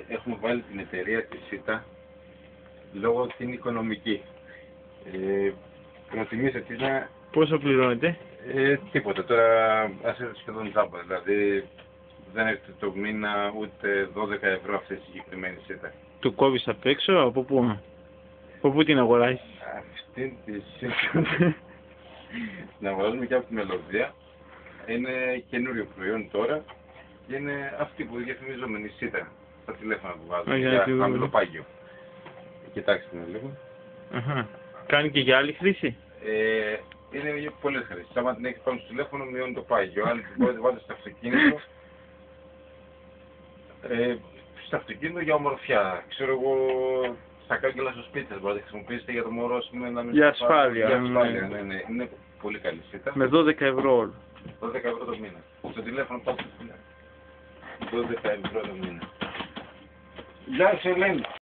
έχουμε βάλει την εταιρεία της ΣΥΤΑ λόγω την οικονομική. Προτιμήσε τι να... Πόσο πληρώνετε? Τίποτα, τώρα ας έρθει σχεδόν τζάμπα, δηλαδή δεν έρχεται το μήνα ούτε 12 ευρώ αυτή η συγκεκριμένη ΣΥΤΑ. Του κόβεις απ' έξω, από πού? Από πού την αγοράζεις? Αυτή τη ΣΥΤΑ την αγοράζουμε και από τη Μελωδία. Είναι καινούριο προϊόν τώρα και είναι αυτή που διαφημίζουμε η ΣΥΤΑ στα τηλέφωνα που βάζουμε για χαμηλό πάγιο. Κοιτάξτε με λίγο. Κάνει και για άλλη χρήση? Είναι για πολλές χρήσεις. Άμα την έχεις πάνω στο τηλέφωνο μειώνει το πάγιο. Άλλοι την μπορείτε να βάλετε στο αυτοκίνητο. Στο αυτοκίνητο για ομορφιά. Ξέρω εγώ, στα κάγκελα στο σπίτι σας μπορείτε να χρησιμοποιήσετε για το μωρό σας. Για ασφάλεια. Για ασφάλεια, ναι. Είναι πολύ καλή ΣΥΤΑ. Με 12 ευρώ όλο. 12 ευρώ το μήνα. Στο τηλέφωνο πάτε 12 ευρώ το μήνα. Γεια σου Ελένη.